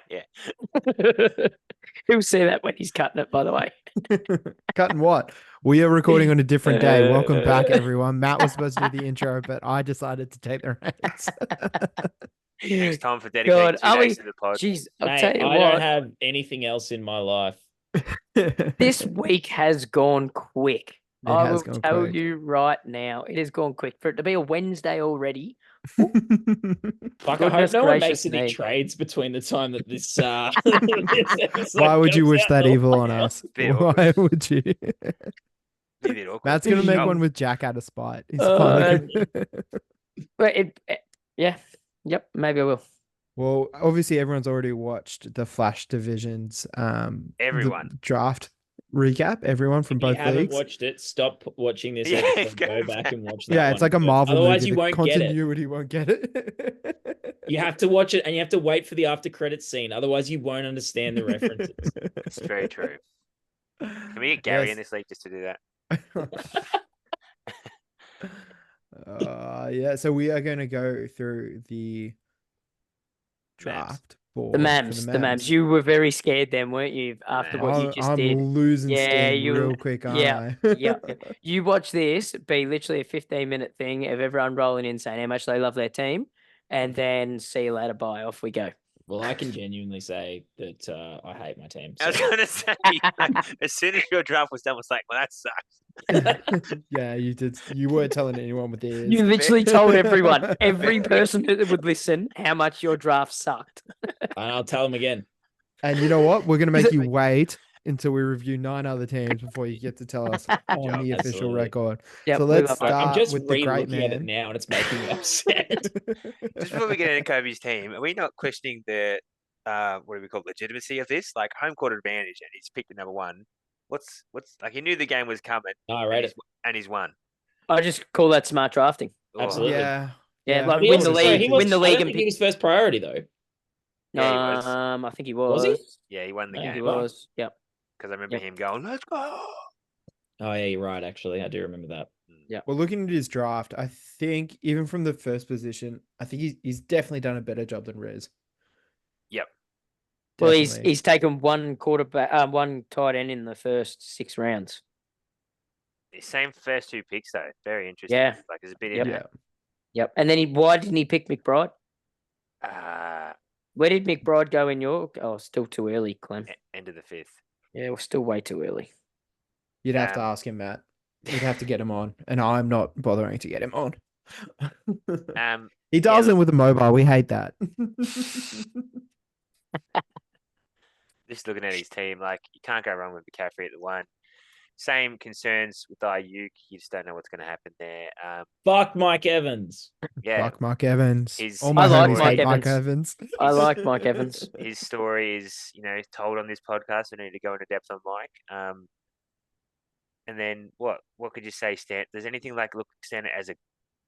Yeah. He'll see that when he's cutting it, by the way. Cutting what? We are recording on a different day. Welcome back, everyone. Matt was supposed to do the intro, but I decided to take the reins. Thanks, Tom, for dedicating God, 2 are days we? to the pod. Jeez, I'll Mate, tell you I what. don't have anything else in my life. This week has gone quick. I has will gone tell quick. you right now, it has gone quick. For it to be a Wednesday already. Fuck, I hope Goodness no one gracious makes any me. trades between the time that this, this episode Why would you comes wish out that and evil all on that. us? Bit Why awkward. would you? Be a bit awkward. Matt's gonna make Yeah. one with Jack out of spite. He's Uh, finally But yeah, yep, maybe I will. Well, obviously everyone's already watched the Flash Divisions the Everyone. draft recap. Everyone from If you both haven't leagues. watched it, stop watching this Yeah, episode. go Go back back. and watch that. Yeah, it's one like a first. Marvel Otherwise, movie. you The won't get it. continuity won't get it. You have to watch it, and you have to wait for the after credits scene. Otherwise, you won't understand the references. It's very true. Can we get Gary in this league just to do that? Yeah, so we are going to go through the draft board. The MAMMS. You were very scared then, weren't you? After what you just I'm did. losing Yeah, steam you- real quick, aren't yeah, I? yeah. You watch this be literally a 15-minute thing of everyone rolling in saying how much they love their team, and then see you later. Bye. Off we go. Well, I can genuinely say that I hate my team. I was so- going to say, as soon as your draft was done, was like, well, that sucks. Yeah, you did. You weren't telling anyone with theirs. You literally told everyone, every person that would listen, how much your draft sucked. And I'll tell them again. And you know what? We're going to Is make it- you wait until we review 9 other teams before you get to tell us on the official Absolutely. record. Yep, So we let's love that. start I'm just with the great re-looking at it man. now, and it's making me upset. Just before we get into Kobe's team, are we not questioning the, what do we call it, legitimacy of this? Like home court advantage, and he's picked the number 1. What's like he knew the game was coming, No, I rate it. and he's won. I just call that smart drafting. Oh, Absolutely. Yeah. Yeah, like He win the also- sorry, league, he was- win the I league, don't and think he pick. was first priority though. Yeah, he was. I think he was. Was he? Yeah, he won the Yeah, He game. was. Yep. Because I remember Yep. him going, let's go. Oh yeah, you're right. Actually, I do remember that. Well, looking at his draft, I think even from the first position, I think he's definitely done a better job than Riz. Yep. Well, Definitely. he's taken one quarterback, one tight end in the first 6 rounds. The same first 2 picks, though. Very interesting. Yeah. Like, there's a bit Yep. in Yeah. Yep. And then why didn't he pick McBride? there. Where did McBride go in your? Oh, still too early, Clem. End of the 5th. Yeah, we're still way too early. You'd have to Um, ask him, Matt. You'd have to get him on, and I'm not bothering to get him on. He dials yeah, in with a mobile. We hate that. just looking at his team, like, you can't go wrong with McCaffrey at the 1. Same concerns with BAYYYK. You just don't know what's going to happen there. Fuck Mike Evans. Yeah, Fuck Mark Evans. He's- All my I like homies Mike hate Mike Evans. Evans. I like Mike Evans. his story is, told on this podcast. We need to go into depth on Mike. And then what could you say, Stan? Does anything stand as a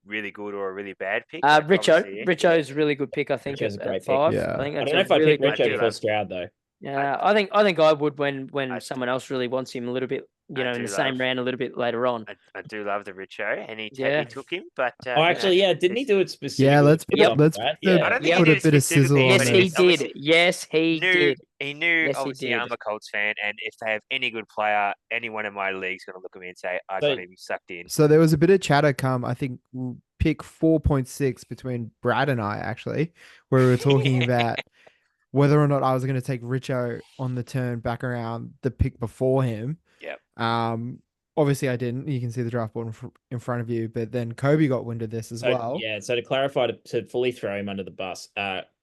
really good or a really bad pick? Like, obviously, Richo's a really good pick, I think. Richo's a at great pick. 5. Yeah. I think I that's don't know a if I really picked good Richo pick. before Stroud though. Yeah, I think I would when I- someone else really wants him a little bit, I in do the same love- round a little bit later on. I do love the Richo, and he Yeah. took him. But Oh, actually, yeah, didn't he do it specifically? Yeah, let's for put, Tom, let's right? put a, Yeah. I don't think put he a did bit of sizzle specifically, on Yes, but he this. he's obviously- did. Yes, he did. He knew. Yes, he Obviously, did. I'm a Colts fan, and if they have any good player, anyone in my league's going to look at me and say, "I So- got him sucked in." So there was a bit of chatter come, I think, pick 4.6 between Brad and I, actually, where we were talking about whether or not I was going to take Richo on the turn back around the pick before him. Yep. Obviously I didn't. You can see the draft board in front of you, but then Kobe got wind of this as So, well. yeah, so to clarify, to fully throw him under the bus,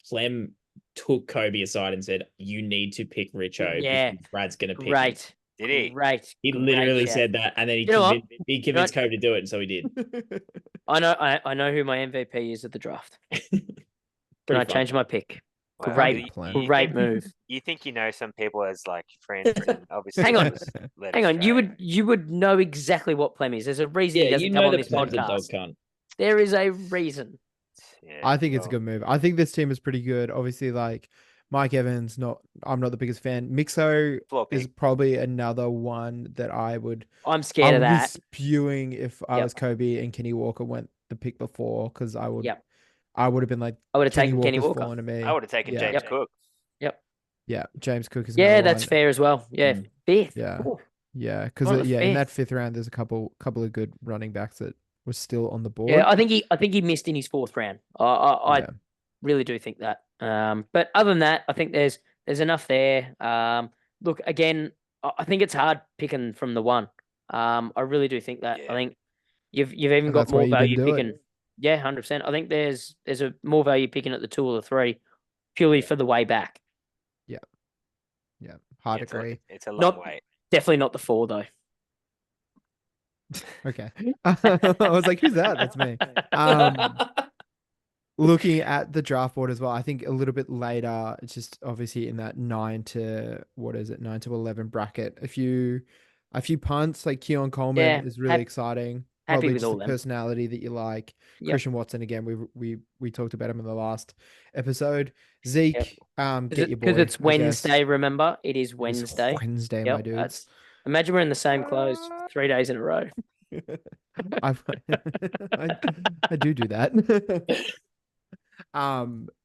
Clem took Kobe aside and said, "You need to pick Richo. Yeah. because Brad's going to pick him." Great. Did he? Great. He great literally shout. said that, and then You know what? he convinced Kobe to do it, and so he did. I know who my MVP is at the draft. And Pretty I fun. changed my pick. Wow, Great, you great think- move. You think you know some people as like friends? But obviously, Hang on. it was led Hang on, astray. you would know exactly what Plem is. There's a reason he Yeah, doesn't you come know on that this Clem's a dog podcast. cunt. There is a reason. Yeah, I think it's a well, good move. I think this team is pretty good. Obviously, like Mike Evans, I'm not the biggest fan. Mixo floppy. is probably another one that I I'm would scared of be that. spewing if I Yep. was Kobe and Kenny Walker went the pick before, because I would Yep. have been like, I would have taken Kenny Walker's Walker. falling to me. I would have taken Yeah. James Yep. Cook. Yeah, James Cook is Yeah, another that's one. fair as well. Yeah, Mm. fifth. Yeah. Ooh, Yeah, because on the in that fifth. 5th round, there's a couple of good running backs that were still on the board. Yeah, I think he missed in his 4th round. I Yeah. really do think that. But other than that, I think there's enough there. Look, again, I think it's hard picking from the 1. I really do think that. I Yeah. think you've even And got that's why more you didn't value do it. picking. Yeah, 100%. I think there's a more value picking at the 2 or the 3 purely for the way back. Yeah, hard it's agree. it's a long Not way. definitely not the 4 though. Okay. I was like, who's that? That's me. Looking at the draft board as well, I think a little bit later, it's just obviously in that 9 to 11 bracket. A few punts like Keon Coleman Yeah, is really exciting. happy Probably with just all the them. personality that you like. Yep. Christian Watson again. We talked about him in the last episode. Zeke, get your boy. Because it's I guess. Wednesday. Remember, it is It is Wednesday. Wednesday, Yep, my dudes. that's. Imagine we're in the same clothes 3 days in a row. I do that.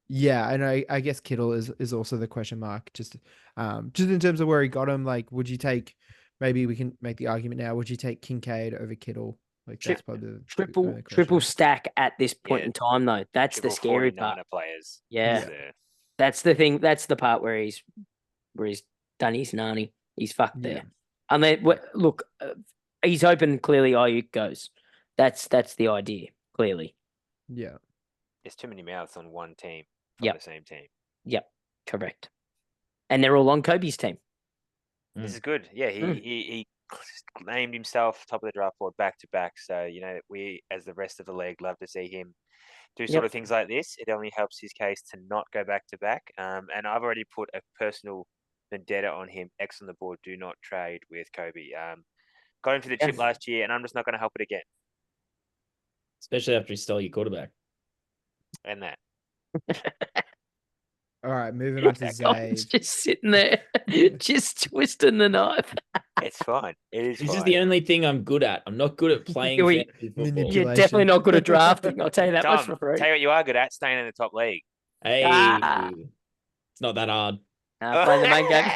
Yeah, and I guess Kittle is also the question mark. Just in terms of where he got him, like, would you take? Maybe we can make the argument now. Would you take Kincaid over Kittle? Like, that's probably the only Triple question. stack at this point Yeah. in time, though. That's the Triple scary part. 49er players. Yeah. is there. That's the thing. That's the part where he's done his nanny. He's fucked Yeah. there. And then look, he's hoping clearly Ayuk goes. That's the idea. Clearly. Yeah. There's too many mouths on one team from Yep. the same team. Yep. Correct. And they're all on Kobe's team. This is good. Yeah, he named himself top of the draft board back to back. So, we, as the rest of the league, love to see him do sort of things like this. It only helps his case to not go back to back. And I've already put a personal vendetta on him. X on the board. Do not trade with Kobe. Got him for the chip last year, and I'm just not going to help it again. Especially after he stole your quarterback. And that. All right, moving on to Colin's Zay. just sitting there, just twisting the knife. It's fine. It is This fine. is the only thing I'm good at. I'm not good at playing fantasy football. You're definitely not good at drafting. I'll tell you that much Tom, for free. tell you what you are good at, staying in the top league. Hey, it's not that hard. Play the main game.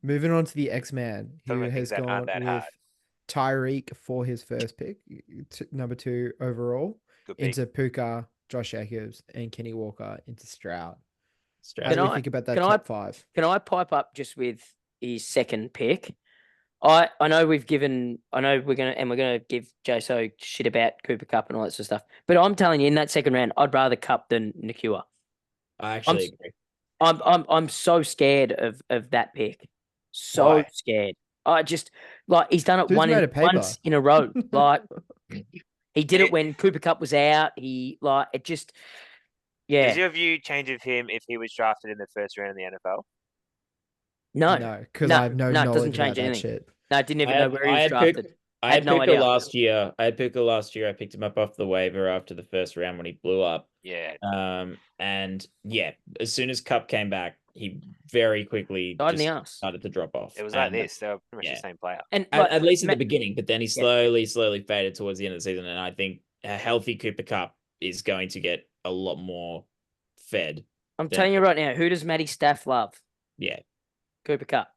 Moving on to the X-Man, Talking who about has things that gone aren't that with hard. Tyreek for his first pick, number 2 overall, Good pick. into Puka, Josh Jacobs, and Kenny Walker into Stroud. How Straight. do we think about that can top 5? Can I pipe up just with his second pick? I know we're gonna give JSO shit about Cooper Cup and all that sort of stuff. But I'm telling you, in that second round, I'd rather Cup than Nakua. I actually agree. I'm so scared of that pick. So Why? scared. I just he's done it Dude's made of paper. once in a row. Like he did it when Cooper Cup was out. It just Does your view change of him if he was drafted in the first round of the NFL? No, because I have no it knowledge doesn't about change that anything. shit. No, I didn't even know where he was drafted. I had no Puka idea. last year. I picked him up off the waiver after the first round when he blew up. Yeah. And yeah, as soon as Cup came back, he very quickly Died in the just arse. started to drop off. It was like this. They were pretty much the same player. And At least at the beginning, but then he slowly faded towards the end of the season. And I think a healthy Cooper Cup is going to get a lot more fed. I'm telling you right now, who does Matty Staff love? Yeah. Cooper Cup.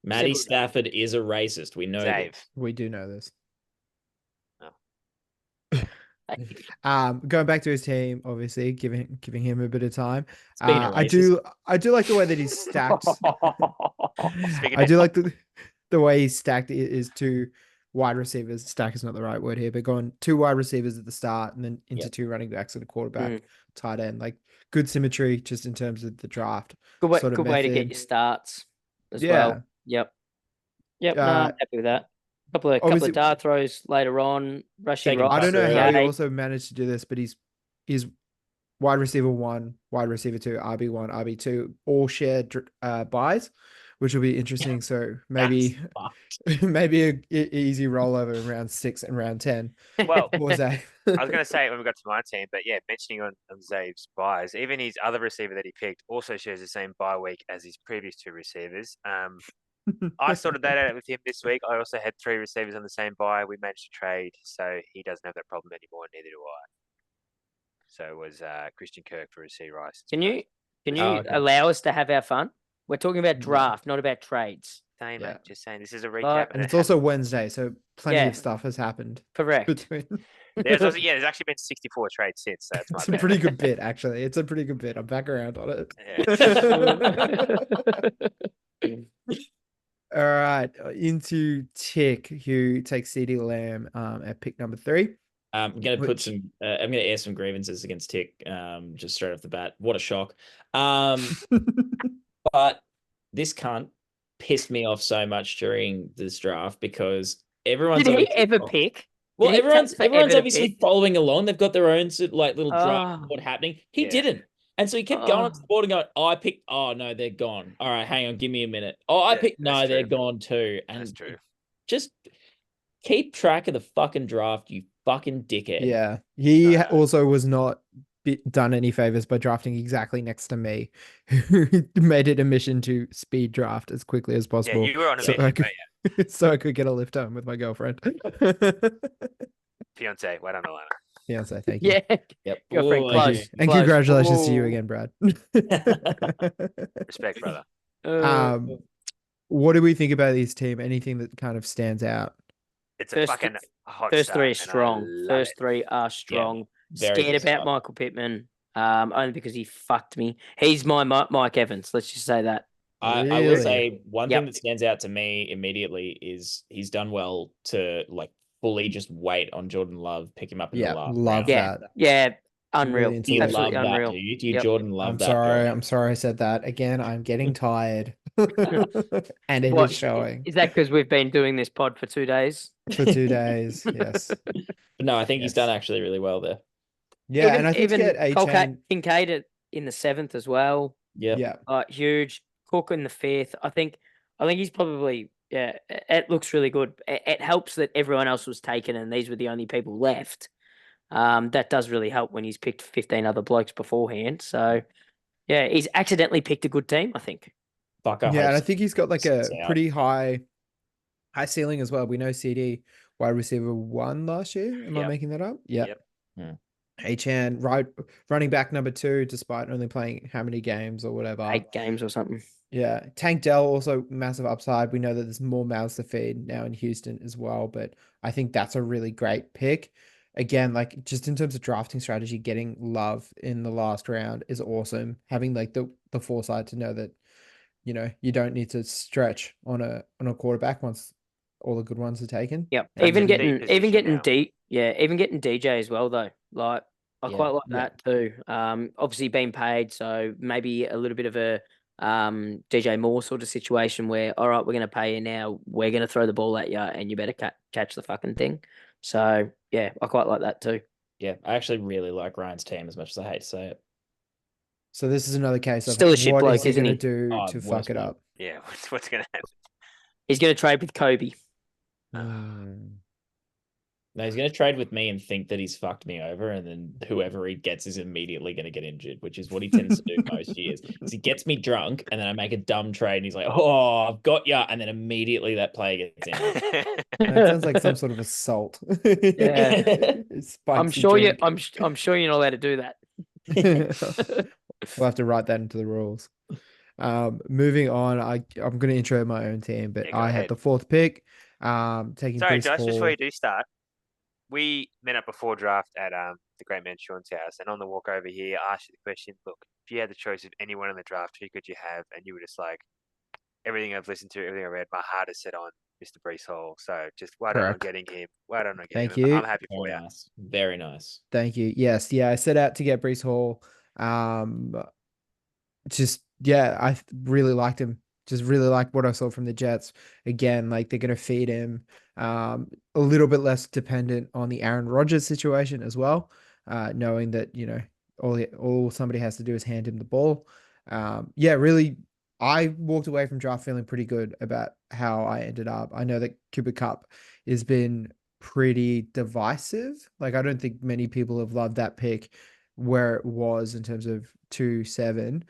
Matty Simple. Stafford is a racist. We know Dave. this. We do know this. Oh. Going back to his team, obviously giving him a bit of time. Speaking of I do like the way that he's stacked. I do like the way he's stacked is 2 wide receivers. Stack is not the right word here, but going 2 wide receivers at the start and then into 2 running backs and a quarterback, tight end. Like good symmetry just in terms of the draft. Good way to get your starts as well. Yep. No, I'm happy with that. Couple of dart throws later on, rushing right. I don't know how he also managed to do this, but he's wide receiver 1, wide receiver 2, RB1, RB2, all shared buys, which will be interesting. So maybe an easy rollover in round 6 and round 10. Well, What was that? I was going to say it when we got to my team, but yeah, mentioning on Zave's buys, even his other receiver that he picked also shares the same bye week as his previous 2 receivers. I sorted that out with him this week. I also had 3 receivers on the same buy. We managed to trade, so he doesn't have that problem anymore. Neither do I. So it was Christian Kirk for Rasheed Rice. Can Can Oh, you okay. allow us to have our fun? We're talking about Yeah. draft, not about trades. Saying, Yeah. mate, just saying. This is a recap. Like- And it's also Wednesday, so plenty Yeah. of stuff has happened Correct. between. there's also, there's actually been 64 trades since. So that's It's my a bad. pretty good bit, actually. It's a pretty good bit. I'm back around on it. All right, into Tick, who takes CD Lamb at pick number 3. I'm gonna put Which- some. I'm gonna air some grievances against Tick. Just straight off the bat. What a shock. But this cunt pissed me off so much during this draft because everyone's Did he obviously- ever pick? Well, Did he take everyone's forever to obviously pick? following along. They've got their own like little draft Oh. board happening. He Yeah. didn't. And so he kept going up to Oh. the board and going, "Oh, I picked. Oh no, they're gone. All right, hang on, give me a minute. Oh, I Yeah, picked. No, that's they're true. gone too." And That's true. just keep track of the fucking draft, you fucking dickhead. Yeah, he No. also was not done any favors by drafting exactly next to me, who made it a mission to speed draft as quickly as Yeah, possible. you were on a so mission, I could, but yeah. so I could get a lift home with my girlfriend. Fiance, well done, Alana. Fiance, thank you. Yeah. Yep. Girlfriend, Ooh, close. And close. congratulations to you Ooh. again, Brad. Respect, brother. What do we think about this team? Anything that kind of stands out? It's a First- fucking hot First start, three are and I strong. love First it. three are strong. very Scared good about start. Michael Pittman, only because he fucked me. He's my Mike Evans. Let's just say that. I will Really? say one Yep. thing that stands out to me immediately is he's done well to like fully just wait on Jordan Love, pick him up in Yeah, the last love round. Yeah, that. yeah, Really unreal. into Do you it. Absolutely love unreal. that? Do you Yep. Jordan love I'm that? sorry. Jordan? I'm sorry I said that. Again, I'm getting tired. And it What, is showing Is that because we've been doing this pod for 2 days? for 2 days. Yes. But no, I think he's Yes. done actually really well there. Yeah, and I think to even get Cole A-Chain. Kincaid in the 7th as well. Yeah. Yeah. Huge. Cook in the 5th. I think he's probably it looks really good. It helps that everyone else was taken and these were the only people left. That does really help when he's picked 15 other blokes beforehand. So yeah, he's accidentally picked a good team, I think. Fuck, I Yeah, hope and I so. think he's got like a Sits out. pretty high ceiling as well. We know CD wide receiver 1 last year. Am I Yep. making that up? Yeah. Yep. H-Chan, running back number 2, despite only playing how many games or whatever. 8 games or something. Yeah. Tank Dell also massive upside. We know that there's more mouths to feed now in Houston as well, but I think that's a really great pick. Again, like just in terms of drafting strategy, getting Love in the last round is awesome. Having like the foresight to know that, you know, you don't need to stretch on a quarterback once all the good ones are taken. Yep. That's Even a deep getting position now. even getting DJ as well though. Like I Yeah. quite like Yeah. that too. Obviously being paid, so maybe a little bit of a DJ Moore sort of situation where, all right, we're going to pay you now. We're going to throw the ball at you and you better catch the fucking thing. So, yeah, I quite like that too. Yeah, I actually really like Ryan's team as much as I hate to say it. So this is another case of Still a shit what bloke, is he isn't going to he? do Oh, to worst fuck it bloke. up? Yeah, what's going to happen? He's going to trade with Kobe. No, he's going to trade with me and think that he's fucked me over, and then whoever he gets is immediately going to get injured, which is what he tends to do most years. So he gets me drunk, and then I make a dumb trade, and he's like, "Oh, I've got ya," and then immediately that player gets injured. That sounds like some sort of assault. Yeah. I'm Spicy sure you. drink. I'm sure you're not allowed to do that. We'll have to write that into the rules. Moving on, I'm going to intro my own team, but Yeah, go I had ahead. the 4th pick. Taking Sorry, Brees Josh, just before Hall. you do start, we met up before draft at the great man Sean's house, and on the walk over here, I asked you the question, look, if you had the choice of anyone in the draft, who could you have? And you were just like, everything I've listened to, everything I read, my heart is set on Mr. Brees Hall. So just well done on Correct. getting him. Well done on getting Thank him. you. I'm happy for Very you. nice. Very nice. Thank you. Yes, yeah, I set out to get Brees Hall. I really liked him. Just really liked what I saw from the Jets. Again, like they're gonna feed him. A little bit less dependent on the Aaron Rodgers situation as well. Knowing that, you know, all somebody has to do is hand him the ball. Really, I walked away from draft feeling pretty good about how I ended up. I know that Cooper Kupp has been pretty divisive. Like I don't think many people have loved that pick where it was in terms of 2-7.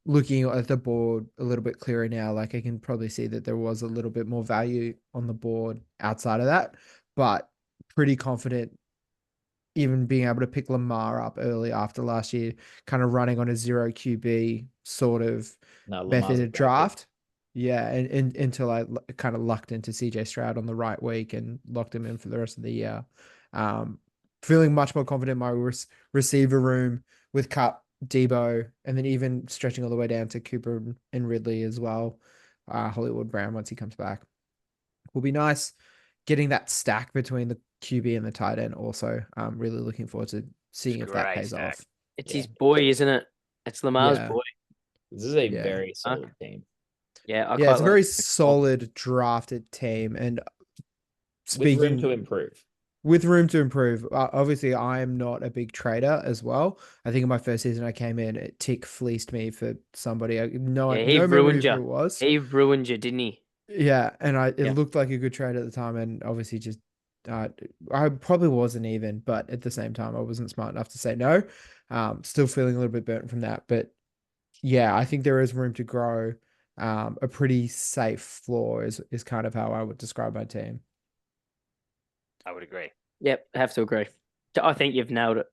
Looking at the board a little bit clearer now, like I can probably see that there was a little bit more value on the board outside of that, but pretty confident even being able to pick Lamar up early after last year, kind of running on a zero QB sort of No, Lamar's method a of great pick. draft. Yeah, and until I kind of lucked into CJ Stroud on the right week and locked him in for the rest of the year. Feeling much more confident in my receiver room with Cup, Debo, and then even stretching all the way down to Cooper and Ridley as well. Hollywood Brown once he comes back. Will be nice getting that stack between the QB and the tight end also. I'm really looking forward to seeing if that great pays stack. off. It's Yeah. his boy, isn't it? It's Lamar's Yeah. boy. This is a Yeah. very solid team. Yeah, I Yeah, quite it's a like very it. solid drafted team. And With room speaking to improve. with room to improve, obviously I am not a big trader as well. I think in my first season I came in, Tick fleeced me for somebody. No Yeah, he memory ruined of who you. it was. He ruined you, didn't he? Yeah, and it Yeah. looked like a good trade at the time, and obviously just I probably wasn't even, but at the same time I wasn't smart enough to say no. Still feeling a little bit burnt from that, but yeah, I think there is room to grow. A pretty safe floor is kind of how I would describe my team. I would agree. Yep, have to agree. I think you've nailed it.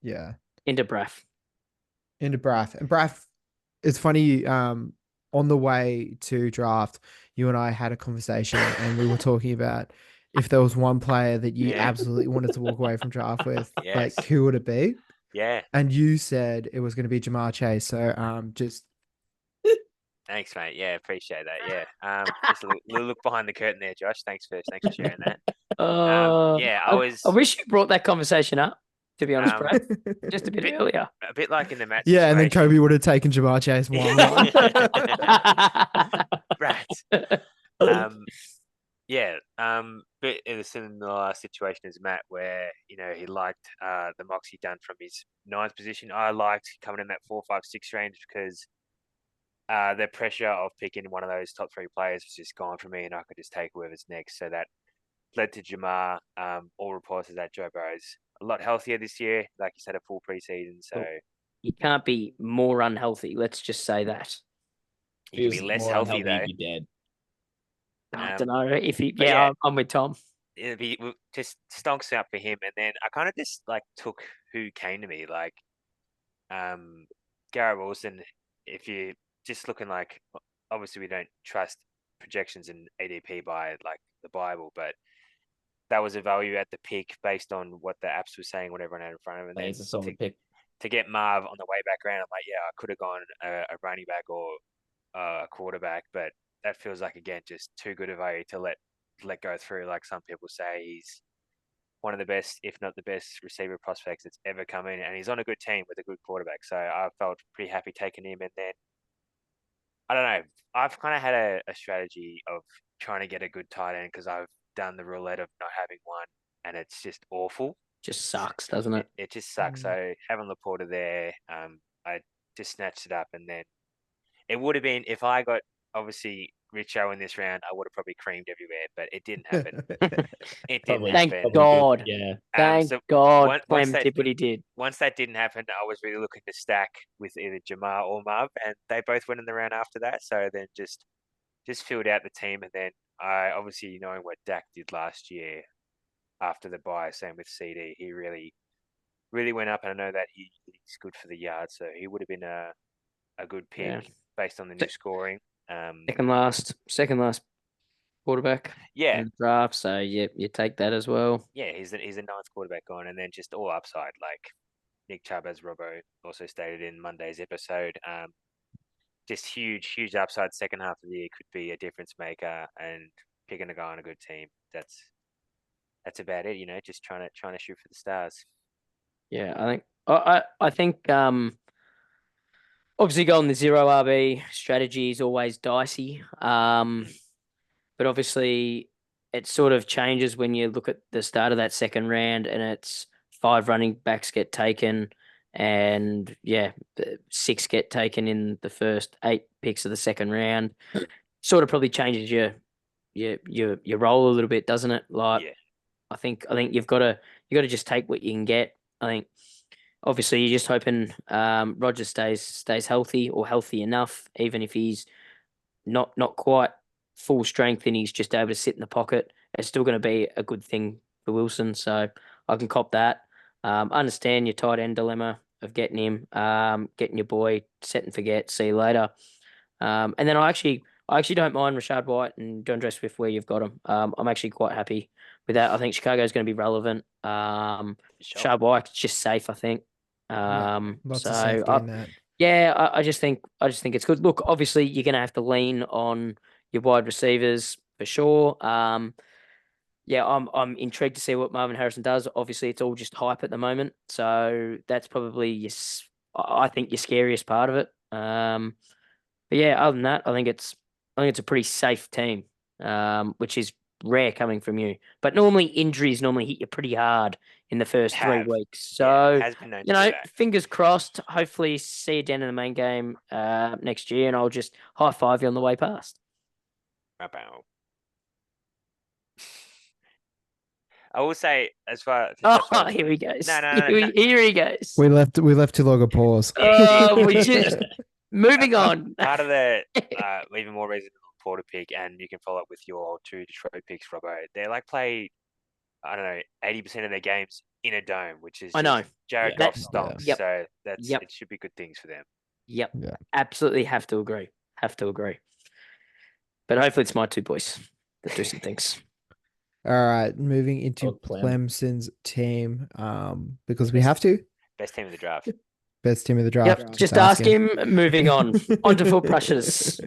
Yeah, Into Braff. into Brath, and Brath. It's funny. On the way to draft, you and I had a conversation, and we were talking about if there was one player that you Yeah. absolutely wanted to walk away from draft with, like Yes. who would it be? Yeah. And you said it was going to be Jamar Chase. So just Thanks, mate. Yeah, appreciate that. Yeah. Just a little look behind the curtain there, Josh. Thanks for sharing that. Yeah, I was I wish you brought that conversation up, to be honest, um, Braff. Just a bit bit- earlier. a bit like in the Matt yeah, and then situation. Kobe would have taken Jamar Chase 1-1. Rats. Yeah. Bit in a similar situation as Matt, where he liked the mocks he done from his 9th position. I liked coming in that 4, 5, 6 range because the pressure of picking one of those top 3 players was just gone for me, and I could just take whoever's next. So that led to Jamar. All reports is that Joe Burrow's a lot healthier this year. Like you said, a full preseason, so You can't be more unhealthy. Let's just say that. he can be Feels less more healthy unhealthy though. if you're dead. I Um, don't know if he. but Yeah, yeah. I'm with Tom. It'd be just stonks out for him, and then I kind of just like took who came to me, like Garrett Wilson. If you just looking like, obviously we don't trust projections and ADP by like the Bible, but that was a value at the pick based on what the apps were saying, what everyone had in front of them. And It's a then solid pick. to get Marv on the way back around, I'm like, yeah, I could have gone a running back or a quarterback, but that feels like again just too good a value to let go through. Like some people say, he's one of the best, if not the best, receiver prospects that's ever come in, and he's on a good team with a good quarterback. So I felt pretty happy taking him. And then I don't know, I've kind of had a strategy of trying to get a good tight end because I've done the roulette of not having one, and it's just awful. Just sucks, doesn't it? It just sucks. So having Laporta there, I just snatched it up, and then it would have been if I got obviously Richo in this round, I would have probably creamed everywhere, but it didn't happen. It didn't Probably. Thank happen. God. Yeah. Thank So God once Clem that did what he did. once that didn't happen, I was really looking to stack with either Jamar or Marv, and they both went in the round after that. So then just filled out the team, and then I obviously knowing what Dak did last year after the bye, same with CD, he really went up, and I know that he's good for the yard, so he would have been a good pick Yeah. based on the new scoring. Second last quarterback Yeah, in the draft. So you take that as well. yeah, he's a 9th quarterback on, and then just all upside like Nick Chubb, as Robbo also stated in Monday's episode. Just huge upside. Second half of the year could be a difference maker, and picking a guy on a good team. That's about it. Just trying to shoot for the stars. Yeah, I think obviously going the 0 RB strategy is always dicey. But obviously it sort of changes when you look at the start of that second round and it's 5 running backs get taken and 6 get taken in the first 8 picks of the second round. Sort of probably changes your role a little bit, doesn't it? Like, Yeah. I think you've got to just take what you can get. I think obviously you're just hoping Roger stays healthy or healthy enough, even if he's not quite full strength and he's just able to sit in the pocket. It's still going to be a good thing for Wilson. So I can cop that. Understand your tight end dilemma of getting him, getting your boy set and forget. See you later. And then I actually don't mind Rashad White and DeAndre Swift where you've got them. I'm actually quite happy with that. I think Chicago's going to be relevant. Sure. Rashad White's just safe, I think. Lots of safety in that. Yeah, I just think it's good. Look, obviously you're going to have to lean on your wide receivers for sure. Yeah, I'm intrigued to see what Marvin Harrison does. Obviously, it's all just hype at the moment, so that's probably I think your scariest part of it. But yeah, other than that, I think it's a pretty safe team, which is rare coming from you. But normally injuries hit you pretty hard in the first 3 weeks. So has been known to do that. fingers crossed. Hopefully, see you down in the main game next year, and I'll just high five you on the way past. Bow. I will say, as far here he goes. No. Here he goes. We left too long a pause. We just moving on. Part of the even more reason to look forward to pick, and you can follow up with your 2 Detroit picks, Robbo. They play, I don't know, 80% of their games in a dome, which is Jared Goff stonks. Yep. So it should be good things for them. Yep. Yeah. Absolutely have to agree. But hopefully it's my 2 boys that do some things. All right, moving into Clemson's team, because we have to. Best team of the draft. Best team of the draft. Yep. Just ask him. Moving on. Onto foot brushes.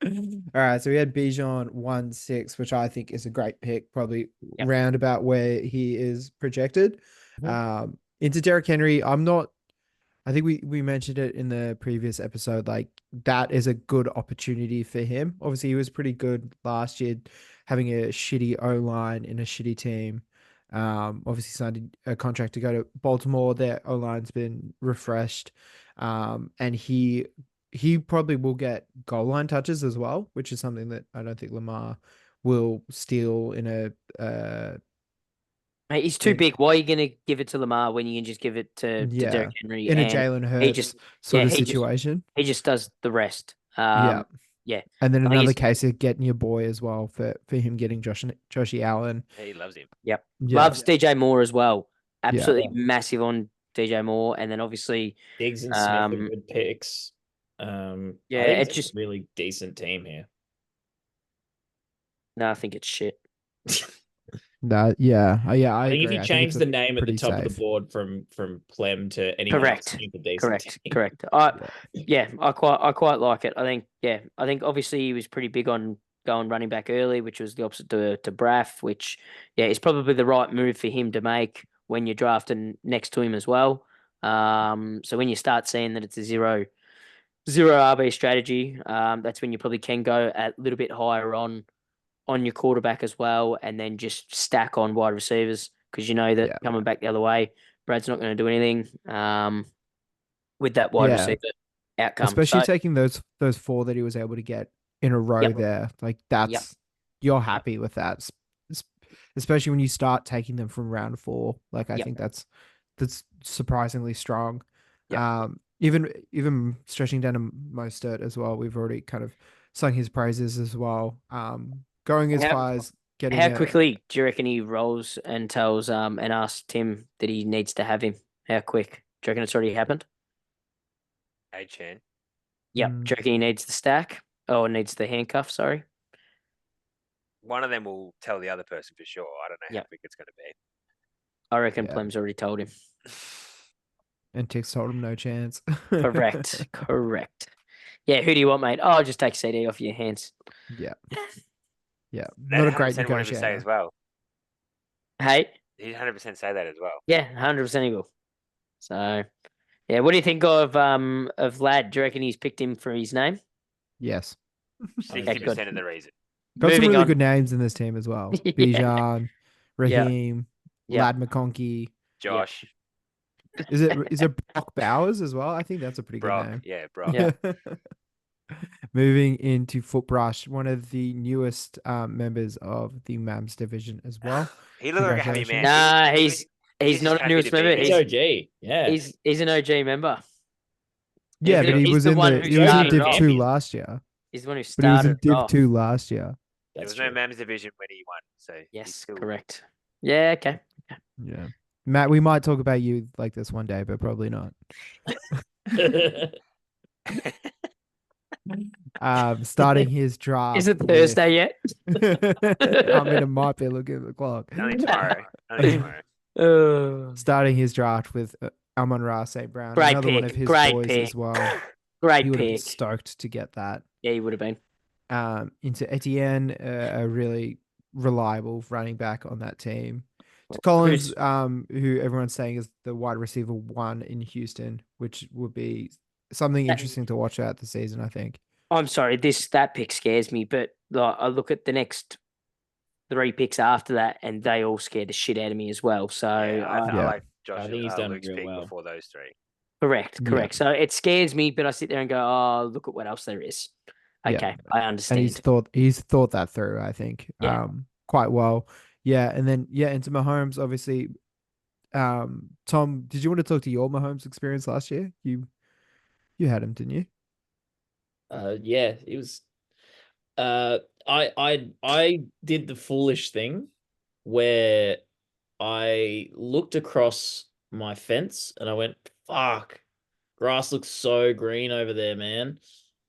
All right, so we had Bijan 1-6, which I think is a great pick, probably round about where he is projected. Into Derrick Henry, I think we mentioned it in the previous episode, like that is a good opportunity for him. Obviously, he was pretty good last year, having a shitty O-line in a shitty team. Obviously signed a contract to go to Baltimore. Their O-line's been refreshed. And he probably will get goal line touches as well, which is something that I don't think Lamar will steal in a Mate, he's too big. Why are you going to give it to Lamar when you can just give it to Derrick Henry? In a Jalen Hurts sort of situation. He just does the rest. Yeah. And then I think another case of getting your boy as well for him getting Joshy Allen. Yeah, he loves him. Yep. Loves DJ Moore as well. Absolutely massive on DJ Moore. And then obviously Diggs and Smith are good picks. it's just a really decent team here. No, I think it's shit. I think if you change the name at the top of the board from Plem to anyone else, super decent. Correct. I quite like it. I think obviously he was pretty big on going running back early, which was the opposite to Braff, which is probably the right move for him to make when you're drafting next to him as well. So when you start seeing that it's a zero RB strategy, that's when you probably can go a little bit higher on your quarterback as well, and then just stack on wide receivers, because you know that coming back the other way, Brad's not going to do anything with that wide receiver outcome. Especially taking those 4 that he was able to get in a row there. Like that's you're happy with that, especially when you start taking them from round 4. Like I think that's surprisingly strong. Even stretching down to Mostert as well. We've already kind of sung his praises as well. Going as far as getting. How quickly do you reckon he rolls and tells and asks Tim that he needs to have him? How quick? Do you reckon it's already happened? Chan. Yep. Do you reckon he needs the stack? Oh, needs the handcuff, sorry. One of them will tell the other person for sure. I don't know how quick it's going to be. I reckon Plem's already told him. And Tix told him no chance. Correct. Yeah, who do you want, mate? Oh, just take CD off your hands. Yeah. Not a great negotiator. Say as well. Hey? He'd 100% say that as well. Yeah, 100% he will. So, yeah, what do you think of Lad? Do you reckon he's picked him for his name? Yes. 60% of the reason. Got some really good names in this team as well. Bijan, Raheem, Lad McConkey, Josh. Is it Brock Bowers as well? I think that's a pretty good name. Yeah, Brock. Yeah. Moving into Footbrush, one of the newest members of the MAMMS division as well. He looks like a heavy man. Nah, he's not a newest member. He's OG. Yeah. He's an OG member. Yeah, but he was in Div 2 last year. He's the one who started. He was in Div 2 last year. There was no MAMMS division when he won. So yes, correct. Yeah, okay. Yeah. Matt, we might talk about you like this one day, but probably not. Starting his draft. Is it Thursday yet? I mean, it might be looking at the clock. Only tomorrow. Only tomorrow. Starting his draft with Amon-Ra St. Brown, Great another one pick, of his great boys pick. as well. Great He would have been pick. stoked to get that. Yeah, he would have been. Into Etienne, a really reliable running back on that team. To Collins, who everyone's saying is the wide receiver 1 in Houston, which would be something interesting to watch out this season, I think. I'm sorry, that pick scares me, but like, I look at the next 3 picks after that, and they all scared the shit out of me as well. So I like Josh. I think he's done Luke's real pick well. before those 3. Correct. Yeah. So it scares me, but I sit there and go, "Oh, look at what else there is." Okay, Yeah. I understand. And he's thought that through, I think, quite well. Yeah, and then into Mahomes, obviously. Tom, did you want to talk to your Mahomes experience last year? You had him, didn't you? Yeah, it was. I did the foolish thing where I looked across my fence and I went, "Fuck, grass looks so green over there, man."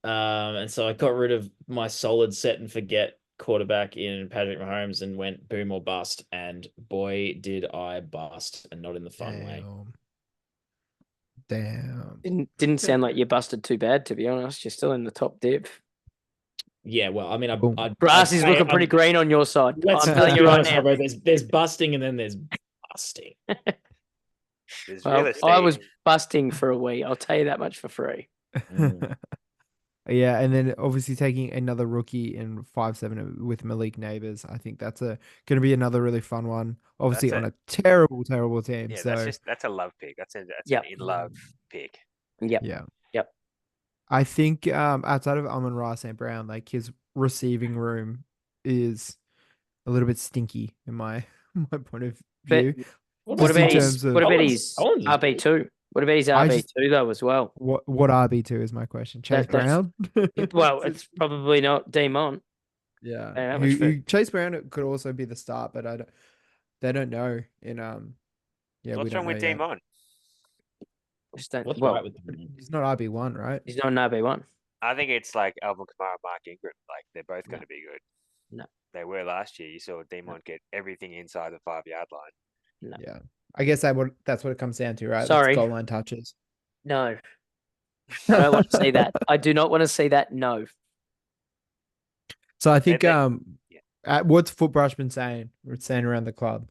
And so I got rid of my solid set and forget quarterback in Patrick Mahomes and went boom or bust. And boy, did I bust, and not in the fun way. Damn. Didn't sound like you busted too bad, to be honest. You're still in the top div. Yeah, well, I mean, Grass is looking pretty green on your side. Let's I'm telling you right now. bro, there's busting and then there's busting. Well, I was busting for a wee. I'll tell you that much for free. Yeah, and then obviously taking another rookie in 5-7 with Malik Neighbors. I think that's going to be another really fun one. Obviously on a terrible team. Yeah, so that's a love pick. That's an in love pick. Yep. Yeah. Yep. I think outside of Amon-Ra St. Brown, like his receiving room is a little bit stinky in my point of view. What about his RB2? What about his RB2 though as well? What RB2 is my question? Chase Brown? Well, it's probably not Demon. Yeah. Chase Brown could also be the start, but they don't know. What's wrong with Demon? What's right with he's not RB1, right? He's not an RB1. I think it's like Alvin Kamara, Mark Ingram. Like they're both going to be good. No. They were last year. You saw Demon get everything inside the 5-yard line. No. Yeah. I guess that's what it comes down to, right? Sorry. That's goal line touches. No. I don't want to see that. I do not want to see that. No. So I think what's Footbrush been saying? We're saying around the club.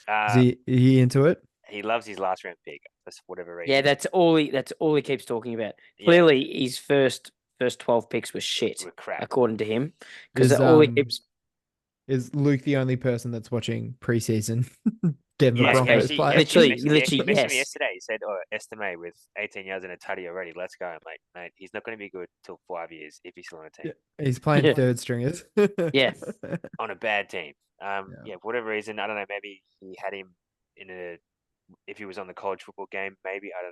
Is he into it? He loves his last round pick for whatever reason. Yeah, that's all he keeps talking about. Clearly, his first 12 picks were shit, according to him. Because all he keeps. Is Luke the only person that's watching preseason? Denver Broncos play. Literally, he messaged yes. me yesterday. He said, Estime with 18 yards and a tutty already. Let's go. I'm like, mate, he's not going to be good till 5 years if he's still on a team. Yeah, he's playing third stringers. Yeah. On a bad team. For whatever reason, I don't know, maybe he had him if he was on the college football game, maybe, I don't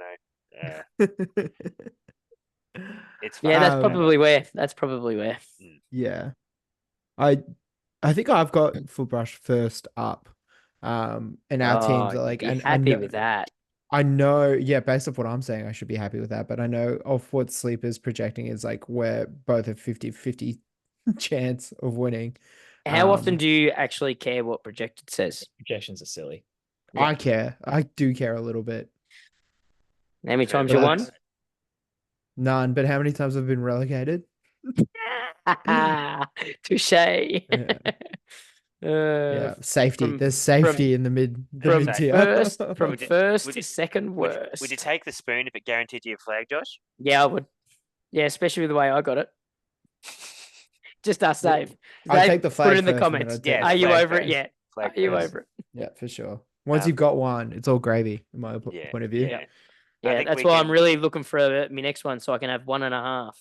know. It's fine. Yeah, that's probably where. Yeah. I think I've got Footbrush first up. And our teams are like, and happy with that. I know, based off what I'm saying, I should be happy with that. But I know off what Sleeper's projecting is like we're both a 50-50 chance of winning. How often do you actually care what projected says? Projections are silly. I care. I do care a little bit. How many times you won? None. But how many times have been relegated? Touche. Yeah, safety. There's safety in the mid tier. From first to second worst. Would you take the spoon if it guaranteed you a flag, Josh? Yeah, I would. Yeah, especially with the way I got it. Just ask Dave. I'll take the flag. Put it in the comments. Yeah, are you over it yet? Are you over it? Yeah, for sure. Once you've got one, it's all gravy, in my point of view. Yeah, that's why I'm really looking for my next one so I can have 1.5.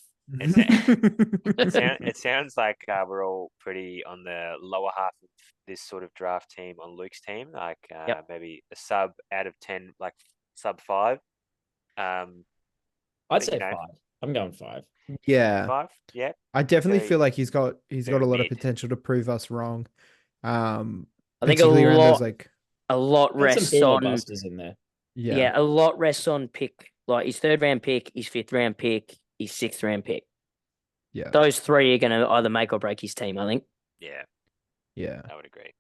It sounds like we're all pretty on the lower half of this sort of draft team on Luke's team, like maybe a sub out of 10, like sub 5. I'd say 5. I'm going 5. Yeah, 5. Yeah, I definitely feel like he's got a lot of potential to prove us wrong. I think a lot. a lot Had some rests boomer on busters in there. yeah. A lot rests on pick, like his 3rd round pick, his 5th round pick, his 6th round pick. Yeah. Those 3 are going to either make or break his team, I think. Yeah, Yeah. I would agree.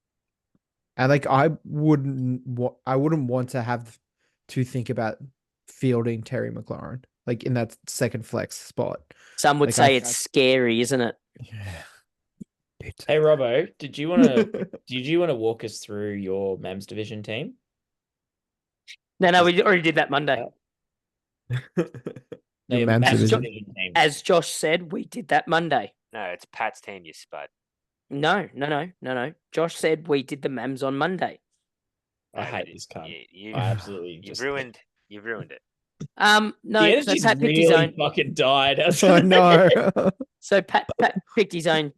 And like I wouldn't want to have to think about fielding Terry McLaurin like in that second flex spot. Some would Like, say it's scary, isn't it? Yeah. Hey Robbo, did you want to walk us through your MAMMS division team? No, we already did that Monday. No, your MAMMS MAMMS division. division team. As Josh said, we did that Monday. No, it's Pat's team, you spud. No. Josh said we did the MAMMS on Monday. I No, hate but this cunt. You I absolutely you've just ruined it. No, the so energy's Pat picked his really own. fucking died. I know. So Pat picked his own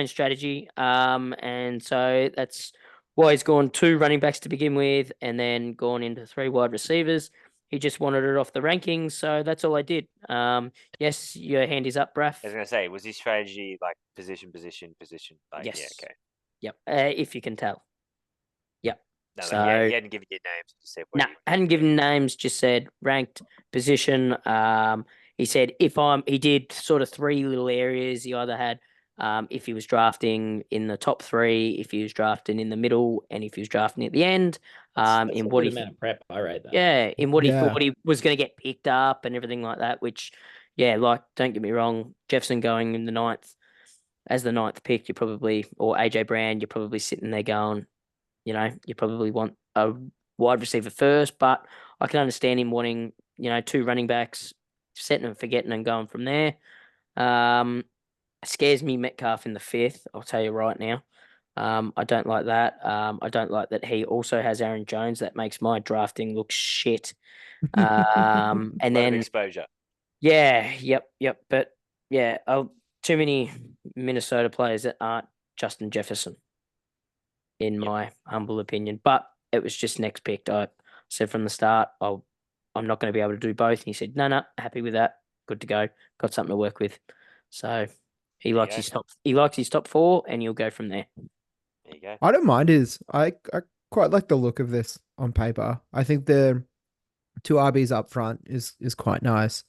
strategy. And so that's why he's gone 2 running backs to begin with, and then gone into 3 wide receivers. He just wanted it off the rankings, so that's all I did. Yes, your hand is up, Braf. I was gonna say, was his strategy like position? Like, Yes. yeah, okay. Yep. If you can tell. Yep. No, So like, he hadn't given you names. Just said no, hadn't given names. Just said ranked position. He said he did sort of 3 little areas. He either had if he was drafting in the top 3, if he was drafting in the middle, and if he was drafting at the end. That's In a what good he amount of prep. I rate that. yeah, in what he Yeah. thought he was going to get picked up and everything like that. Which, yeah, like don't get me wrong, Jefferson going in the 9th as the 9th pick, you probably or AJ Brown, you're probably sitting there going, you probably want a wide receiver first, but I can understand him wanting, 2 running backs, setting and forgetting and going from there. Scares me Metcalf in the 5th, I'll tell you right now. I don't like that. I don't like that he also has Aaron Jones. That makes my drafting look shit. And and then exposure. yeah, yep. But yeah, too many Minnesota players that aren't Justin Jefferson, in my humble opinion. But it was just next picked. I said from the start, I'm not going to be able to do both. And he said, no, happy with that. Good to go. Got something to work with. So he likes his top 4, and he'll go from there. There you go. I don't mind I quite like the look of this on paper. I think the 2 RBs up front is quite nice.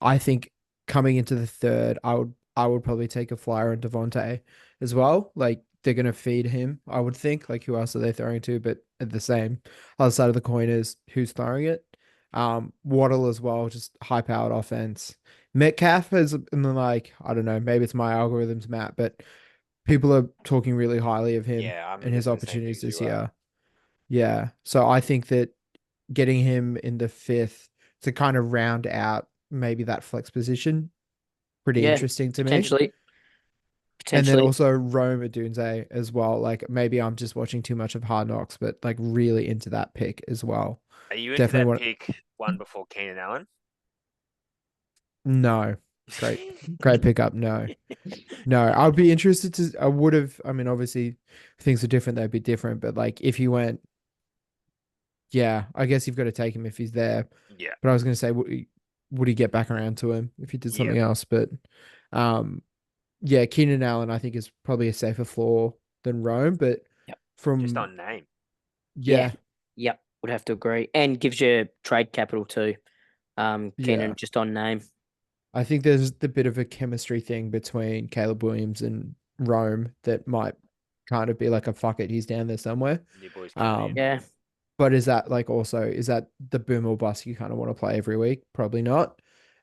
I think coming into the 3rd, I would probably take a flyer on Devontae as well. Like they're gonna feed him, I would think. Like who else are they throwing to? But at the same other side of the coin is who's throwing it. Waddle as well, just high powered offense. Metcalf is and then like I don't know, maybe it's my algorithms, Matt, but people are talking really highly of him and his opportunities this year. Yeah. So I think that getting him in the 5th to kind of round out maybe that flex position, pretty interesting to me. Potentially. And then also Rome Odunze as well. Like maybe I'm just watching too much of Hard Knocks, but like really into that pick as well. Are you into that pick one before Keenan Allen? No. Great pickup. No. I would be interested to. I mean, obviously, if things are different, they'd be different. But like, if you went, yeah, I guess you've got to take him if he's there. Yeah. But I was going to say, would he get back around to him if he did something else? But, yeah, Keenan Allen, I think is probably a safer floor than Rome. But from just on name, yeah, yep, would have to agree, and gives you trade capital too. Keenan just on name. I think there's the bit of a chemistry thing between Caleb Williams and Rome that might kind of be like a fuck it, he's down there somewhere. New boys yeah. But is that the boom or bust you kind of want to play every week? Probably not.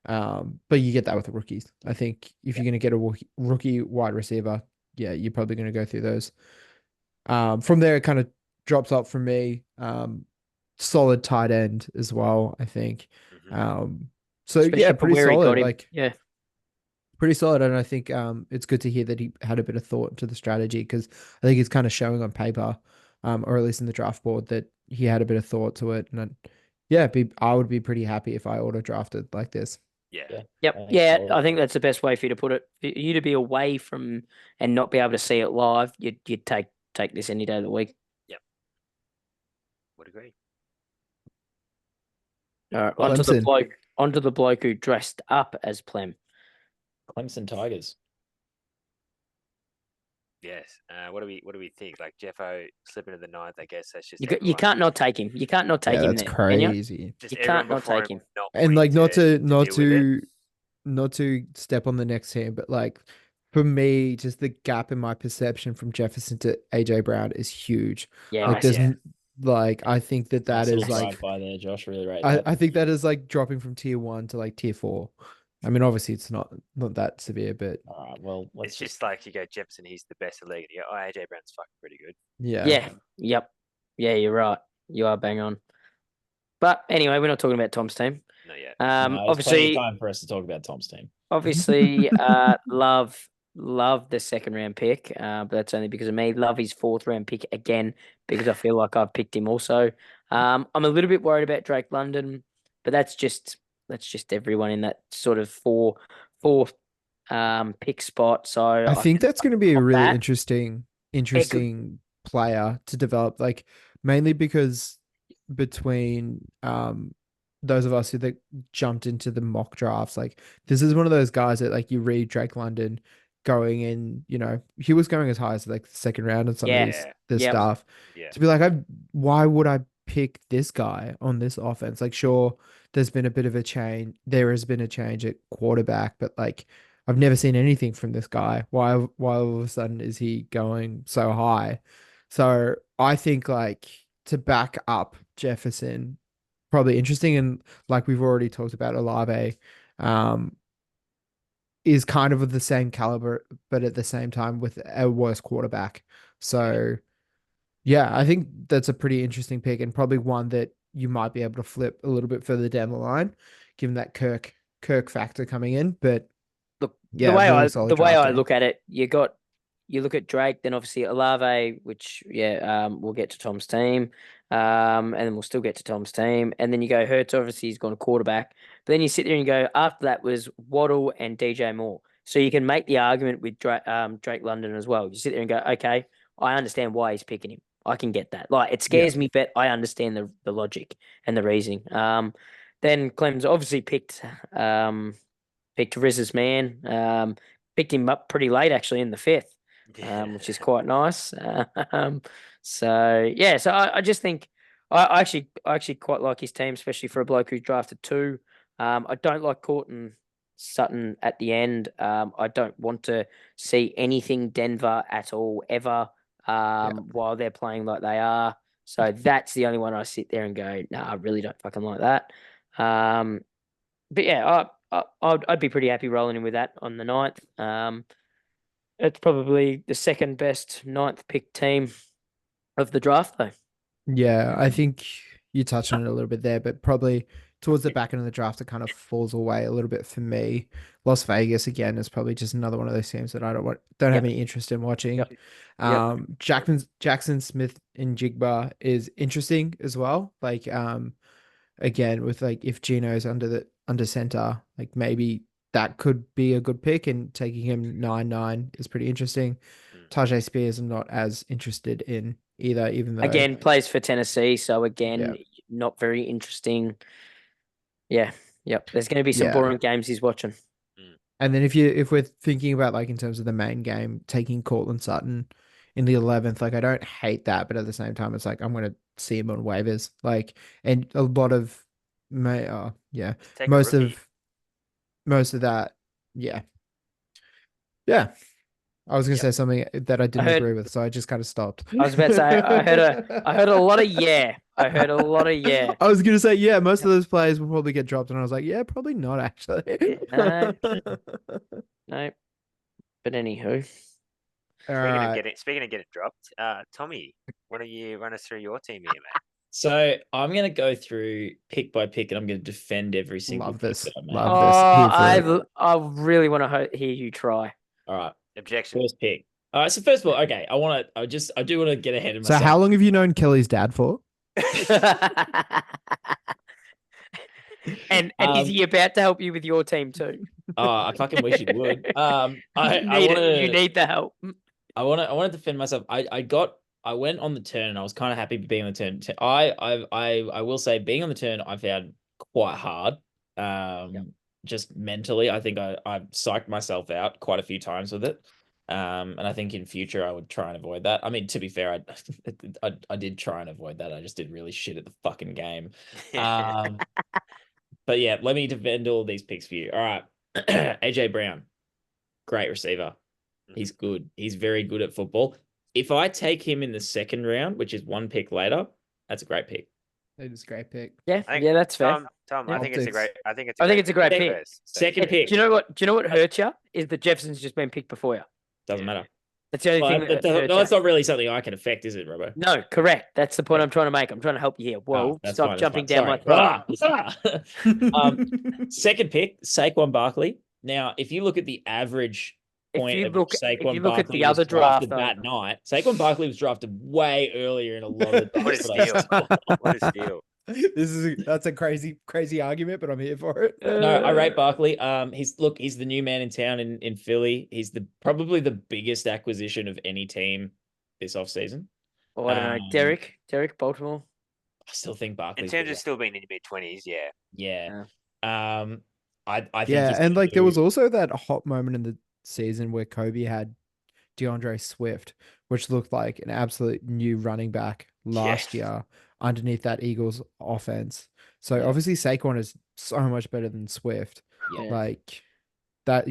But you get that with the rookies. I think if you're going to get a rookie wide receiver, yeah, you're probably going to go through those. From there, it kind of drops up from me. Solid tight end as well, I think. So especially yeah, pretty solid. Like pretty solid, and I think it's good to hear that he had a bit of thought to the strategy because I think it's kind of showing on paper, or at least in the draft board that he had a bit of thought to it. And I would be pretty happy if I auto drafted like this. Yeah. I think that's the best way for you to put it. For you to be away from and not be able to see it live, you'd take this any day of the week. Yep, would agree. All right, onto the bloke who dressed up as Plem. Clemson Tigers. Yes. What do we think? Like Jeffo slipping to the ninth, I guess that's just You everyone. can't not take him. You can't not take him that's there, can you? crazy. Just You everyone can't not before take him. not And wanting like not to deal with it. not to step on the next team, but like for me, just the gap in my perception from Jefferson to AJ Brown is huge. Yeah, Like there's yeah. like I think that Nice is little like drive by there, Josh. Really rate that. I think that is like dropping from tier 1 to like tier 4. I mean, obviously it's not that severe, but All right. Well, let's It's just like you go Jefferson, he's the best in the league. And you go, AJ Brown's fucking pretty good. yeah. Yeah. Yep. Yeah, you're right. You are bang on. But anyway, we're not talking about Tom's team. Not yet. no, there's plenty of time for us to talk about Tom's team. Obviously, love the second round pick, but that's only because of me. Love his fourth round pick again because I feel like I've picked him also. I'm a little bit worried about Drake London, but that's just everyone in that sort of fourth pick spot. So I think that's going to be a on really that. interesting player to develop, like mainly because between those of us who like jumped into the mock drafts, like this is one of those guys that like you read Drake London going in, you know, he was going as high as like the second round and some of Yeah. this Yep. stuff. Yeah. To be like, why would I pick this guy on this offense? Like, sure, there's been a bit of a change. There has been a change at quarterback, but like I've never seen anything from this guy. Why all of a sudden is he going so high? So I think like to back up Jefferson, probably interesting. And like we've already talked about, Olave is kind of the same caliber, but at the same time with a worse quarterback. So yeah, I think that's a pretty interesting pick and probably one that you might be able to flip a little bit further down the line, given that Kirk factor coming in. But Look, yeah, the way really solid I draft day. look at it, you look at Drake, then obviously Olave, which we'll get to Tom's team, and then we'll still get to Tom's team, and then you go Hurts. Obviously, he's gone a quarterback, but then you sit there and you go after that was Waddle and DJ Moore. So you can make the argument with Drake London as well. You sit there and go, okay, I understand why he's picking him. I can get that. Like it scares me, but I understand the logic and the reasoning. Then Clem's obviously picked Riz's man. Picked him up pretty late actually in the fifth, which is quite nice. So I just think I actually quite like his team, especially for a bloke who's drafted two. I don't like Courtney Sutton at the end. I don't want to see anything Denver at all ever while they're playing like they are. So that's the only one I sit there and go, no, I really don't fucking like that. But yeah, I'd be pretty happy rolling in with that on the ninth. It's probably the second best ninth pick team of the draft, though. Yeah, I think you touched on it a little bit there, but probably towards the back end of the draft, it kind of falls away a little bit for me. Las Vegas again is probably just another one of those teams that I don't have any interest in watching. Jackson Smith and Jigba is interesting as well. Like again with like if Gino's under center, like maybe that could be a good pick, and taking him 9-9 is pretty interesting. Tajay Spears I'm not as interested in either, even though again plays for Tennessee, so again not very interesting. Yeah, yep. There's going to be some boring games he's watching. And then if we're thinking about like in terms of the main game, taking Cortland Sutton in the 11th, like I don't hate that, but at the same time, it's like I'm going to see him on waivers, like, and a lot of most of that, yeah. I was going to say something that I didn't agree with, so I just kind of stopped. I was about to say I heard a lot of yeah. I heard a lot of yeah. I was going to say most of those players will probably get dropped, and I was like, probably not actually. No. But anywho. Speaking of getting dropped, Tommy, why don't you run us through your team here, mate? So I'm going to go through pick by pick, and I'm going to defend every single pick that I made. I really want to hear you try. All right. Objection. First pick. All right. So first of all, okay, I do want to get ahead of myself. So how long have you known Kelly's dad for? and is he about to help you with your team too? Oh, I fucking wish he would. You need the help. I want to defend myself. I went on the turn, and I was kind of happy being on the turn. I will say being on the turn I found quite hard. Just mentally, I think I psyched myself out quite a few times with it. And I think in future I would try and avoid that. I mean, to be fair, I did try and avoid that. I just did really shit at the fucking game. But yeah, let me defend all these picks for you. All right. AJ Brown, great receiver. He's good. He's very good at football. If I take him in the second round, which is one pick later, that's a great pick. It is a great pick. Yeah, that's fair. Tom, Yeah. I think it's a great. I think it's. I think it's a great pick. first. Second pick. Do you know what? Do you know what hurts you? Is that Jefferson's just been picked before you. Doesn't matter. That's the only Well, thing. that's not really something I can affect, is it, Robbo? No, correct. That's the point I'm trying to make. I'm trying to help you here. Whoa, that's stop fine, jumping that's down fine. my throat. Second pick, Saquon Barkley. Now, if you look at the average point if you look at the was other draft that night, Saquon Barkley was drafted way earlier in a lot of the What a steal! What a steal! That's a crazy argument, but I'm here for it. No, I rate Barkley. He's the new man in town in Philly. He's probably the biggest acquisition of any team this offseason. Oh, I don't know. Derek, Baltimore. I still think Barkley. In terms of still being in your mid-20s, yeah. Yeah. I think and like there was also that hot moment in the season where Kobe had DeAndre Swift, which looked like an absolute new running back last year underneath that Eagles offense. So obviously Saquon is so much better than Swift. Yeah. Like that,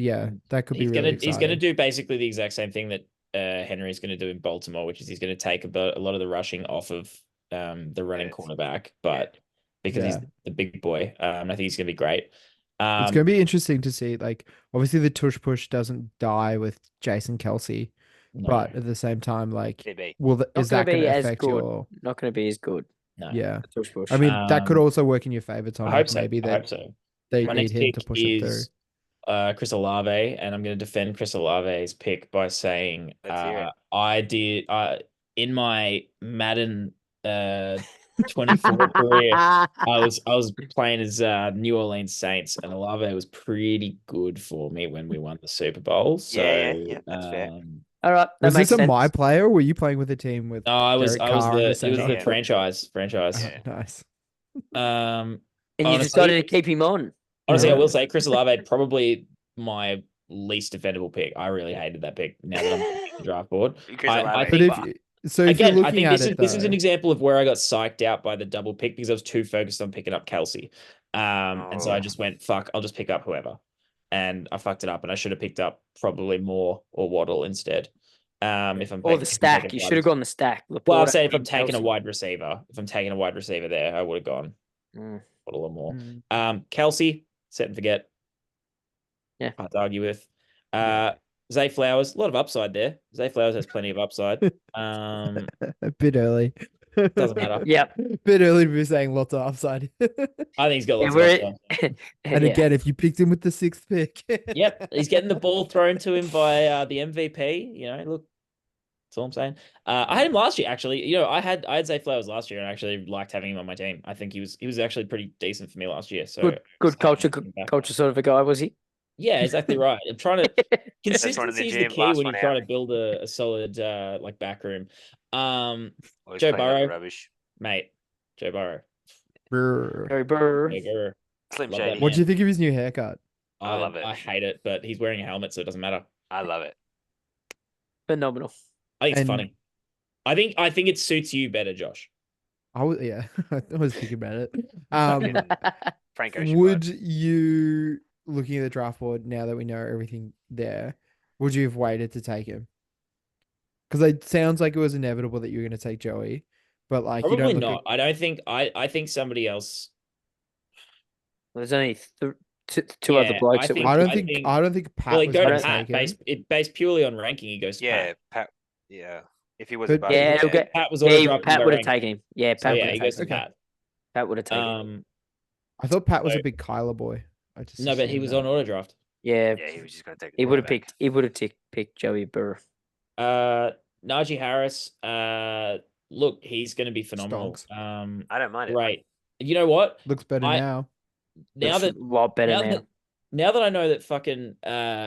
that could be really exciting. He's gonna do basically the exact same thing that Henry's gonna do in Baltimore, which is he's gonna take a lot of the rushing off of the running cornerback, but because he's the big boy, I think he's gonna be great. It's going to be interesting to see. Like, obviously, the tush push doesn't die with Jason Kelsey, but at the same time, like, is that going to affect your? Not going to be as good. No. Yeah, tush push. I mean, that could also work in your favor, Tom. I hope so. Maybe I hope so. They My need next him pick to push it through. Chris Olave, and I'm going to defend Chris Olave's pick by saying I did in my Madden 24 career, I was playing as New Orleans Saints, and Olave was pretty good for me when we won the Super Bowl. So yeah, that's fair. All right, was this a my player, or were you playing with a team with? No, I was the franchise. Yeah. Nice. And you decided to keep him on. Honestly, I will say Chris Olave probably my least defendable pick. I really hated that pick. Now that I'm on the draft board, I think. If you're looking at this is an example of where I got psyched out by the double pick because I was too focused on picking up Kelsey. And so I just went, fuck, I'll just pick up whoever. And I fucked it up, and I should have picked up probably Moore or Waddle instead. If I'm the stack, you should have gone the stack. Well, I'm saying if I'm taking a wide receiver, there, I would have gone Waddle or Moore. Kelsey, set and forget. Yeah, hard to argue with. Zay Flowers, a lot of upside there. Zay Flowers has plenty of upside. A bit early. Doesn't matter. Yeah. A bit early to be saying lots of upside. I think he's got lots of upside. And again, if you picked him with the 6th pick. Yep. He's getting the ball thrown to him by the MVP. You know, look, that's all I'm saying. I had him last year, actually. You know, I had Zay Flowers last year, and I actually liked having him on my team. I think he was actually pretty decent for me last year. So good culture sort of a guy, was he? Yeah, exactly right. I'm trying to consistency is the key when you're trying to build a solid like back room. Joe Burrow, rubbish, mate. Joe Burrow, Very Burr. Slim Shady. What do you think of his new haircut? I love it. I hate it, but he's wearing a helmet, so it doesn't matter. I love it. Phenomenal. I think it's funny. I think it suits you better, Josh. I was thinking about it. Franco, would you? Looking at the draft board now that we know everything there, would you have waited to take him? Because it sounds like it was inevitable that you were going to take Joey, but like probably not. I don't think. I think somebody else. Well, there's only two other blokes. I don't think Pat. Well, was go to Pat based purely on ranking. He goes. To Pat. Yeah. If he was, Pat was already drafted. Pat would have taken him. Yeah, Pat. He goes to Pat. Pat would have taken him. I thought Pat was a big Kyler boy. No, but he was on auto draft. Yeah, he was just going to take. He would have picked. He would have picked Joey Burr. Najee Harris. Look, he's going to be phenomenal. I don't mind it. Right. You know what? Looks better now. Now that a lot better now. Now that I know that fucking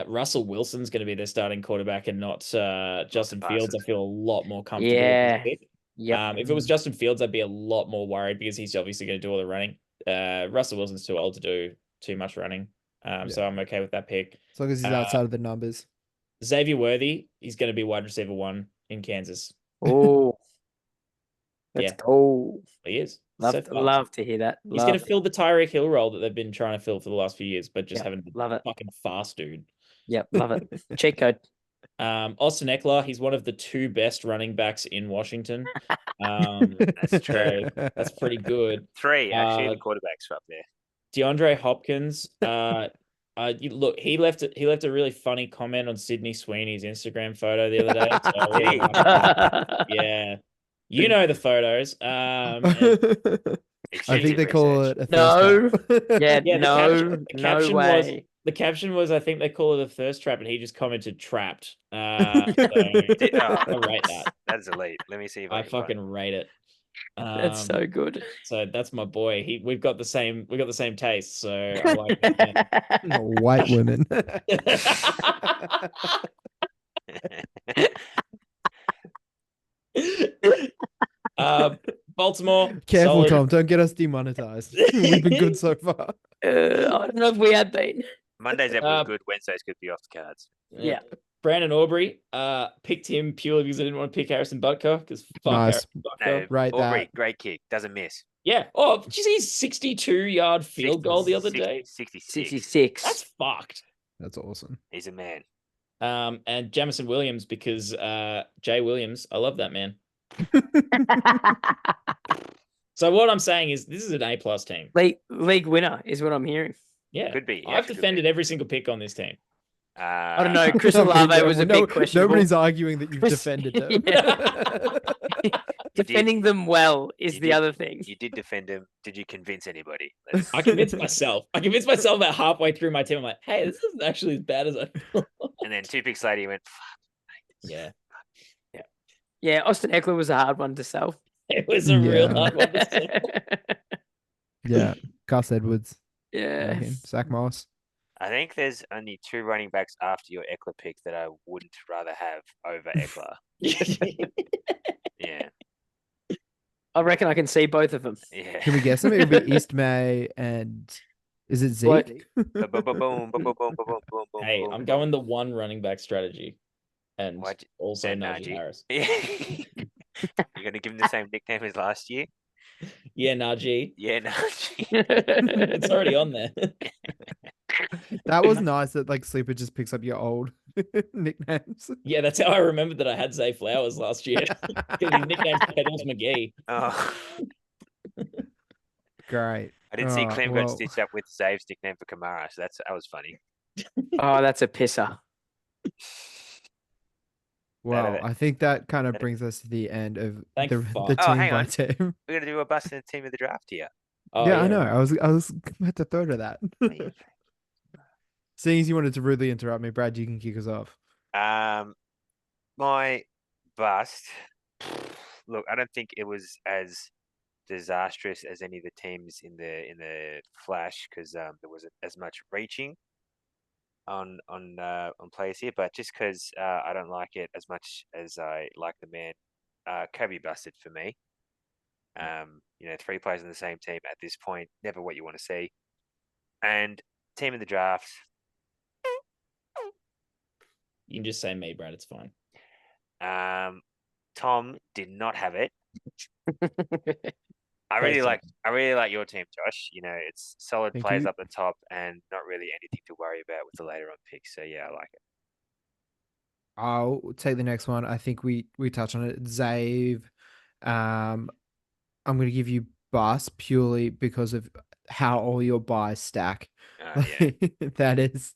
Russell Wilson's going to be their starting quarterback and not Justin Fields, I feel a lot more comfortable. Yeah. If it was Justin Fields, I'd be a lot more worried because he's obviously going to do all the running. Russell Wilson's too old to do too much running. So I'm okay with that pick. As long as he's outside of the numbers. Xavier Worthy, he's going to be wide receiver 1 in Kansas. Oh, let's Yeah. go. He is. Love, So fucked. love to hear that. He's going Love to fill the Tyreek Hill role that they've been trying to fill for the last few years, but just Yep, haven't been love it. fucking fast, dude. Yep, love it. Cheat code. Austin Eckler, he's one of the 2 best running backs in Washington. That's true. So that's pretty good. 3, actually, the quarterbacks are up there. DeAndre Hopkins, look, he left a really funny comment on Sydney Sweeney's Instagram photo the other day. So I Did he? yeah, you know the photos. I Extensive think they call research. it a thirst No. trap. Yeah, Yeah, no, the no caption way. the caption was, I think they call it a thirst trap, and he just commented trapped. So Oh, I rate that. that's elite. Let me see if I I can find fucking rate it. That's so good. So that's my boy. We've got the same taste. So I like it. White women. Baltimore. Careful, solid. Tom. Don't get us demonetized. We've been good so far. I don't know if we had been. Mondays that was good. Wednesdays could be off the cards. Yeah. Brandon Aubrey, picked him purely because I didn't want to pick Harrison Butker because fuck Nice. Harrison Butker. No, Right, Aubrey, that. great kick. Doesn't miss. Yeah. Oh, did you see his 62-yard field goal the other day? 66. 66. That's fucked. That's awesome. He's a man. And Jamison Williams because Jay Williams, I love that man. So what I'm saying is this is an A+ team. League winner is what I'm hearing. Yeah. Could be. I've defended every single pick on this team. I don't know. Chris Olave was a bit questionable. Nobody's arguing that you've defended them. Defending them well is You the did. other thing. You did defend him. Did you convince anybody? I convinced myself. About halfway through my team. I'm like, hey, this isn't actually as bad as I thought. And then 2 picks later, you went, fuck. Yeah. Yeah, Austin Eckler was a hard one to sell. It was a real Yeah. hard one to sell. Yeah. Gus Edwards. Yeah. Zach Moss. I think there's only 2 running backs after your Eckler pick that I wouldn't rather have over Eckler. Yeah. I reckon I can see both of them. Yeah. Can we guess them? It would be East May and is it Zeke? What? Boom, boom, boom, boom, boom, boom, boom, boom, boom, Hey, boom, I'm boom. going the 1 running back strategy. And Why'd you- also and Najee Najee. Harris. You're going to give him the same nickname as last year? Yeah, Najee. Yeah, Najee. It's already on there. That was nice that like Sleeper just picks up your old nicknames. Yeah, that's how I remembered that I had Zay Flowers last year. Because his nickname's Pedals McGee. Oh, Great. I didn't see Oh, Clem well. got stitched up with Zave's nickname for Kamara, so that was funny. Oh, that's a pisser. Well, I think that kind of that- brings us to the end of Thank the fuck. team Oh, hang by on. team. We're going to do a bust in the team of the draft here. Oh, yeah, I know. I was about to throw to that. Yeah. Seeing as you wanted to rudely interrupt me, Brad, you can kick us off. My bust. Look, I don't think it was as disastrous as any of the teams in the Flash because there wasn't as much reaching on players here. But just because I don't like it as much as I like the man, Kobe busted for me. 3 players in the same team at this point, never what you want to see. And team of the draft. You can just say me, Brad. It's fine. Tom did not have it. I really like your team, Josh. It's solid Thank players you. up the top and not really anything to worry about with the later on picks. So yeah, I like it. I'll take the next one. I think we touched on it. Zave. I'm going to give you bust purely because of how all your buys stack. Yeah. That is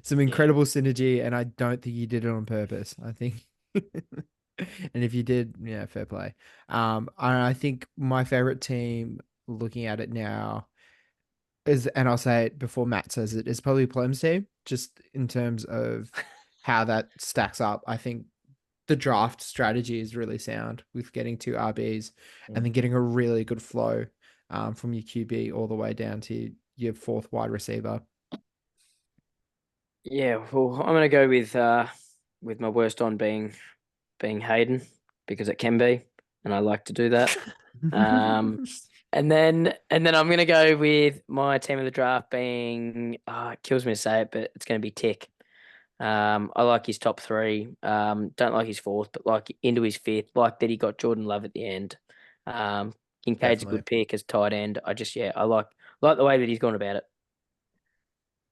some incredible synergy, and I don't think you did it on purpose. I think, and if you did, yeah, fair play. I think my favorite team, looking at it now, is, and I'll say it before Matt says it, is probably Plem's team, just in terms of how that stacks up. I think the draft strategy is really sound with getting 2 RBs and then getting a really good flow from your QB all the way down to your 4th wide receiver. Yeah, well, I'm gonna go with my worst on being Hayden because it can be, and I like to do that. And then I'm gonna go with my team of the draft being it kills me to say it, but it's gonna be Tick. I like his top three. Don't like his fourth, but like into his fifth. Like that he got Jordan Love at the end. Kincaid's a Definitely. good pick as tight end. I like the way that he's gone about it.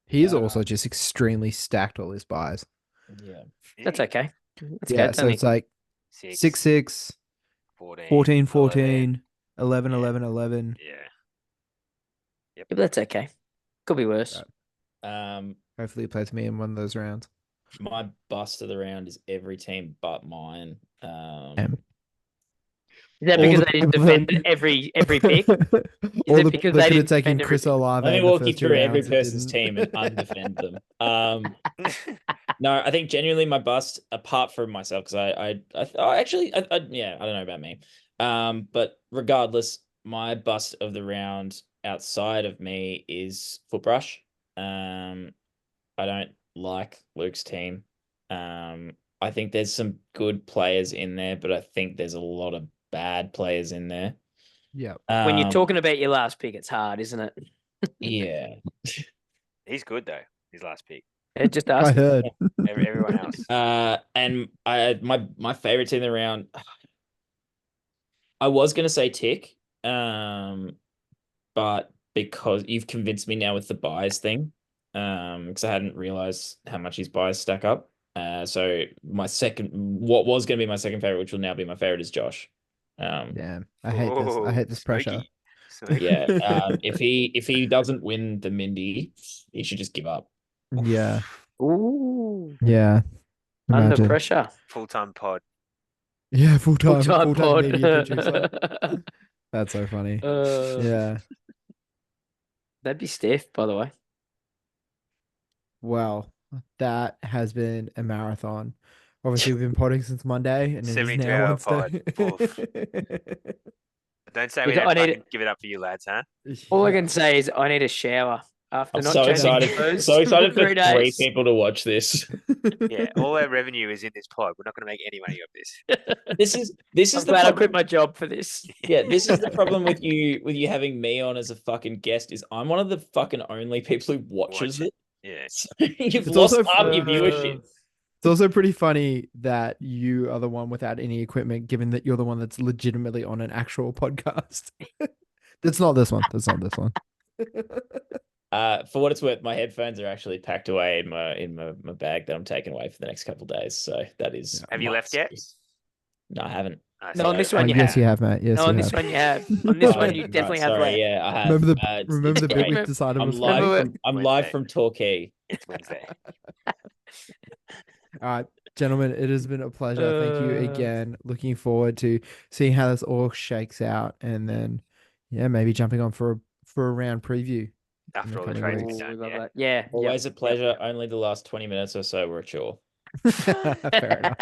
He is also just extremely stacked all his buys. Yeah. That's okay. That's Yeah, okay. so it's like 6-6, 14, 14, 11, Yeah. 11, 11. Yeah. Yeah, but that's okay. Could be worse. Right. Hopefully he plays me in one of those rounds. My bust of the round is every team but mine. Is that all because the they didn't people defend that- every pick? All it the because people they that could have didn't taken defend Chris everything? Olave Let me in the walk you first two through every rounds and person's didn't. team and undefend them. No, I think genuinely my bust, apart from myself, because I don't know about me. But regardless, my bust of the round outside of me is Footbrush. I don't like Luke's team. I think there's some good players in there, but I think there's a lot of bad players in there. Yeah. When you're talking about your last pick, it's hard, isn't it? Yeah. He's good though. His last pick. It just I asked. heard. Everyone else. And my favorite team in the round, I was gonna say Tick, but because you've convinced me now with the buys thing, because I hadn't realized how much his buys stack up. So what was gonna be my second favorite, which will now be my favorite, is Josh. Damn. I hate this. I hate this pressure. Sneaky. Yeah. If he doesn't win the Mindy, he should just give up. Yeah. Ooh, Yeah. under Imagine. pressure. Full-time pod. Yeah, full-time pod. media producer. That's so funny. Yeah. That'd be stiff, by the way. Well, that has been a marathon. Obviously, we've been potting since Monday, and it is 72 now hour Wednesday. Don't say we Because don't I need fucking give it up for you lads, huh? All I Yeah. can say is I need a shower after I'm not so changing excited. clothes So excited for 3 three days. people to watch this. Yeah, all our revenue is in this pod. We're not going to make any money off this. This I'm is the glad I problem. quit my job for this. Yeah, this is the problem with you having me on as a fucking guest. Is I'm one of the fucking only people who watches Watch it. Yeah. So you've It's lost also half your viewership. It's also pretty funny that you are the one without any equipment, given that you're the one that's legitimately on an actual podcast. That's not this one. That's not this one. For what it's worth, my headphones are actually packed away in my bag that I'm taking away for the next couple of days. So that is. Have you left yet? No, I haven't. No, on this one you yes, have. you have, Matt. Yes, No, you on this have. one you have. On this Oh, one you definitely have sorry, left. yeah, I have. Remember the bit we Remember- decided I'm was live. funny? I'm live from Torquay. It's Wednesday. All right, gentlemen, it has been a pleasure. Thank you again. Looking forward to seeing how this all shakes out, and then, yeah, maybe jumping on for a round preview. After all the coming trades weeks. been Ooh, we done, love yeah. that. Yeah. Always a pleasure. Only the last 20 minutes or so were a chore. Fair enough.